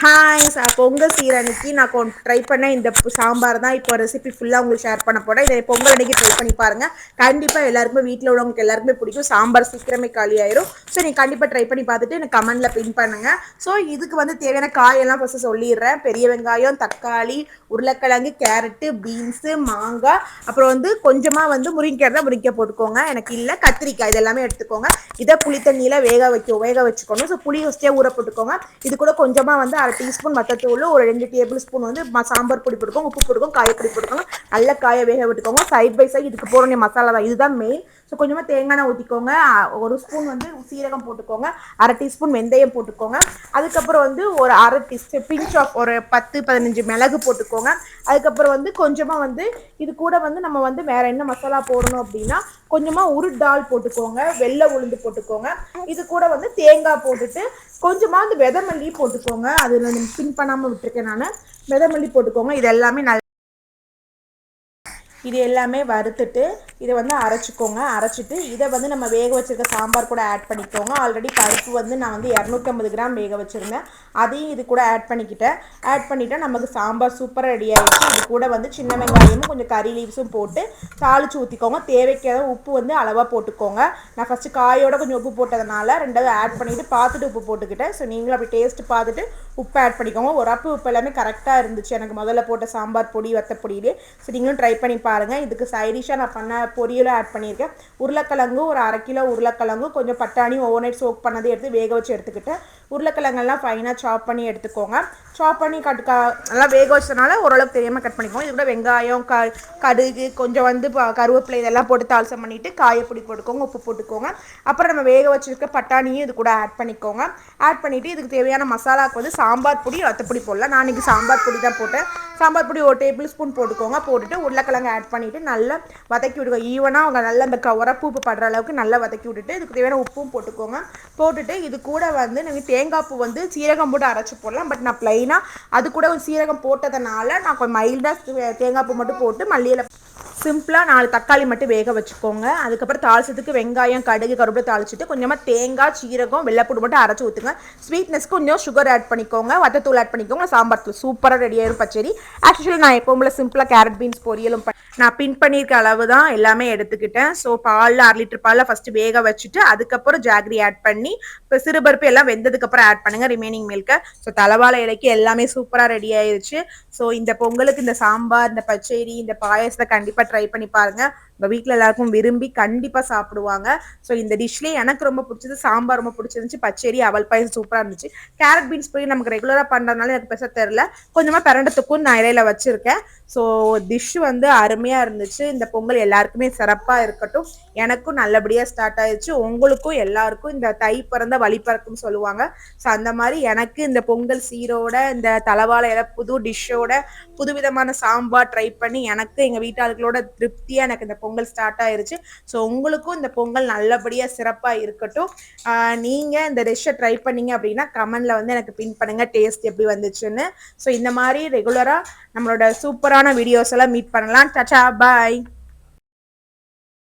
Hi Pongal சீர் அன்னைக்கு நான் ட்ரை பண்ண இந்த சாம்பார் தான் இப்போ ரெசிபி ஃபுல்லாக உங்களுக்கு ஷேர் பண்ண போகிறேன். இதை பொங்கல் அன்னைக்கு ட்ரை பண்ணி பாருங்கள். கண்டிப்பாக எல்லாருக்குமே வீட்டில் உள்ளவங்களுக்கு எல்லாருக்குமே பிடிக்கும். சாம்பார் சீக்கிரமே காலி ஆயிரும். ஸோ நீங்கள் கண்டிப்பாக ட்ரை பண்ணி பார்த்துட்டு எனக்கு கமெண்ட்டில் பின் பண்ணுங்கள். ஸோ இதுக்கு வந்து தேவையான காயெல்லாம் ஃபஸ்ட்டு சொல்லிடுறேன். பெரிய வெங்காயம், தக்காளி, உருளைக்கிழங்கு, கேரட்டு, பீன்ஸு, மாங்காய், அப்புறம் வந்து கொஞ்சமாக வந்து முருங்கைக்காய் தான் முருங்கைக்காய் போட்டுக்கோங்க. எனக்கு இல்லை கத்திரிக்காய், இது எல்லாமே எடுத்துக்கோங்க. இதை புளி தண்ணியில் வேக வச்சுக்கணும். ஸோ புளி ஃபஸ்ட்டே ஊற போட்டுக்கோங்க. இது கூட கொஞ்சமாக வந்து அரை டீஸ்பூன் மத்தத்தூள், ஒரு 2 டேபிள் ஸ்பூன் வந்து சாம்பார் பொடி போட்டுக்கோங்க, உப்பு போட்டுக்கோங்க, காயப்பொடி போட்டுக்கோங்க. நல்ல காயை வேக விட்டுக்கோங்க. சைட் பை சைட் இதுக்கு போகிற மசாலா தான், இதுதான் மெயின். ஸோ கொஞ்சமாக தேங்காய் எண்ணெய் ஊற்றிக்கோங்க. ஒரு ஸ்பூன் வந்து சீரகம் போட்டுக்கோங்க, அரை டீஸ்பூன் வெந்தயம் போட்டுக்கோங்க. அதுக்கப்புறம் வந்து ஒரு அரை டீஸ்பூன் பிஞ்ச் ஆஃப் ஒரு 10-15 மிளகு போட்டுக்கோங்க. அதுக்கப்புறம் வந்து கொஞ்சமாக வந்து இது கூட வந்து நம்ம வந்து வேற என்ன மசாலா போடணும் அப்படின்னா கொஞ்சமாக உருட்டால் போட்டுக்கோங்க, வெள்ளை உளுந்து போட்டுக்கோங்க. இது கூட வந்து தேங்காய் போட்டுட்டு கொஞ்சமாக வந்து விதமல்லி போட்டுக்கோங்க. அது பின் பண்ணாமல் விட்டுருக்கேன் நான். விதமல்லி போட்டுக்கோங்க. இது எல்லாமே வறுத்துட்டு இதை வந்து அரைச்சிக்கோங்க. அரைச்சிட்டு இதை வந்து நம்ம வேக வச்சுருக்க சாம்பார் கூட ஆட் பண்ணிக்கோங்க. ஆல்ரெடி பருப்பு வந்து நான் வந்து 250 கிராம் வேக வச்சுருந்தேன், அதையும் இது கூட ஆட் பண்ணிவிட்டேன். நமக்கு சாம்பார் சூப்பராக ரெடி ஆகிடுச்சு. இது கூட வந்து சின்ன வெங்காயமும் கொஞ்சம் கறி லீவ்ஸும் போட்டு தாளித்து ஊற்றிக்கோங்க. தேவைக்காத உப்பு வந்து அளவாக போட்டுக்கோங்க. நான் ஃபஸ்ட்டு காயோட கொஞ்சம் உப்பு போட்டதுனால ரெண்டாவது ஆட் பண்ணிவிட்டு பார்த்துட்டு உப்பு போட்டுக்கிட்டேன். ஸோ நீங்களும் அப்படி டேஸ்ட்டு பார்த்துட்டு உப்பு ஆட் பண்ணிக்கோங்க. உப்பு எல்லாமே கரெக்டாக இருந்துச்சு எனக்கு முதல்ல போட்ட சாம்பார் பொடி வத்தப்பொடியிலே. ஸோ நீங்களும் ட்ரை பண்ணி பாருங்கள். இதுக்கு சைடிஷாக நான் பண்ண பொரியலும் ஆட் பண்ணியிருக்கேன். உருளைக்கிழங்கு ஒரு 1/2 கிலோ உருளைக்கிழங்கு, கொஞ்சம் பட்டாணியும் ஓவர் நைட் சோக் பண்ணதை எடுத்து வேக வச்சு எடுத்துக்கிட்டேன். உருளைக்கிழங்கெல்லாம் ஃபைனாக சாப் பண்ணி எடுத்துக்கோங்க. சாப் பண்ணி நல்லா வேக வச்சதுனால ஓரளவுக்கு தெரியாமல் கட் பண்ணிக்கோங்க. இது கூட வெங்காயம், கடுகு, கொஞ்சம் வந்து கருவேப்பிலை இதெல்லாம் போட்டு தாளிசம் பண்ணிவிட்டு காயப்பொடி போட்டுக்கோங்க, உப்பு போட்டுக்கோங்க. அப்புறம் நம்ம வேக வச்சுருக்க பட்டாணியும் இது கூட ஆட் பண்ணிக்கோங்க. ஆட் பண்ணிவிட்டு இதுக்கு தேவையான மசாலாவுக்கு வந்து சாம்பார் பொடி வத்தப்பொடி போடலாம். நான் இன்றைக்கி சாம்பார் பொடி தான் போட்டேன். சாம்பார் பொடி 1 டேபிள் ஸ்பூன் போட்டுக்கோங்க. போட்டுட்டு உருளைக்கிழங்கு ஆட் பண்ணிவிட்டு நல்லா வதக்கி விடுவோம். ஈவனாக அவங்க நல்லா அந்த உரப்பு உப்பு படுற அளவுக்கு நல்லா வதக்கி விட்டுட்டு இதுக்கு தேவையான உப்பும் போட்டுக்கோங்க. போட்டுட்டு இது கூட வந்து நீங்கள் தேங்காய் பூ வந்து சீரகம் போட்டு அரைச்சி போடலாம். பட் நான் ப்ளைனாக அது கூட சீரகம் போட்டதுனால நான் கொஞ்சம் மைல்டாக தேங்காய் பூ மட்டும் போட்டு மல்லியில் சிம்பிளாக 4 தக்காளி மட்டும் வேக வச்சுக்கோங்க. அதுக்கப்புறம் தாளிச்சதுக்கு வெங்காயம், கடுகு, கருவேப்பிலை தாளிச்சிட்டு கொஞ்சமாக தேங்காய், சீரகம், வெள்ளைப்பூடு மட்டும் அரைச்சி ஊற்றுங்க. ஸ்வீட்னஸ்க்கு கொஞ்சம் சுகர் ஆட் பண்ணிக்கோங்க, வத்தத்தூள் ஆட் பண்ணிக்கோங்க. சாம்பார் தூள் சூப்பராக ரெடி ஆயிரும் பச்சடி. ஆக்சுவலி நான் எப்போவுமே சிம்பிளாக கேரட் பீன்ஸ் பொரியலும் நான் பின் பண்ணியிருக்க அளவு தான் எல்லாமே எடுத்துக்கிட்டேன். ஸோ பாலில் 1/2 லிட்டர் பாலில் ஃபஸ்ட்டு வேக வச்சுட்டு அதுக்கப்புறம் ஜாகரி ஆட் பண்ணி இப்போ சிறுபருப்பு எல்லாம் வெந்ததுக்கப்புறம் ஆட் பண்ணுங்கள் ரிமைனிங் மில்கை. ஸோ தலைவாழை இலைக்கு எல்லாமே சூப்பராக ரெடி ஆயிடுச்சு. ஸோ இந்த பொங்கலுக்கு இந்த சாம்பார், இந்த பச்சடி, இந்த பாயசத்தை கண்டிப்பாக ட்ரை பண்ணி பாருங்கள். உங்கள் வீட்டில் எல்லாருக்கும் விரும்பி கண்டிப்பாக சாப்பிடுவாங்க. ஸோ இந்த டிஷ்லேயே எனக்கு ரொம்ப பிடிச்சது சாம்பார், ரொம்ப பிடிச்சிருந்துச்சு. பச்சடி, அவல் பாயசம் சூப்பராக இருந்துச்சு. கேரட் பீன்ஸ் போய் நமக்கு ரெகுலராக பண்ணுறதுனால எனக்கு பெருசாக தெரில, கொஞ்சமாக பிரண்டத்துக்கும் நான் இலையில வச்சுருக்கேன். ஸோ டிஷ் வந்து அருமையாக இருந்துச்சு. இந்த பொங்கல் எல்லாருக்குமே சிறப்பாக இருக்கட்டும். எனக்கும் நல்லபடியாக ஸ்டார்ட் ஆயிடுச்சு. உங்களுக்கும் எல்லாருக்கும் இந்த தை பிறந்த வழி பிறக்கும் சொல்லுவாங்க. ஸோ அந்த மாதிரி எனக்கு இந்த பொங்கல் சீரோட இந்த தலைவாழை இலை புது டிஷ்ஷோட புதுவிதமான சாம்பார் ட்ரை பண்ணி எனக்கு எங்கள் வீட்டாளர்களோட திருப்தியாக எனக்கு இந்த பொங்கல் ஸ்டார்ட் ஆயிருச்சு. ஸோ உங்களுக்கும் இந்த பொங்கல் நல்லபடியாக சிறப்பாக இருக்கட்டும். நீங்கள் இந்த டிஷ்ஷை ட்ரை பண்ணீங்க அப்படின்னா கமெண்டில் வந்து எனக்கு பின் பண்ணுங்கள் டேஸ்ட் எப்படி வந்துச்சுன்னு. ஸோ இந்த மாதிரி ரெகுலராக நம்மளோட சூப்பரான வீடியோஸ் எல்லாம் மீட் பண்ணலாம். டாடா பாய்.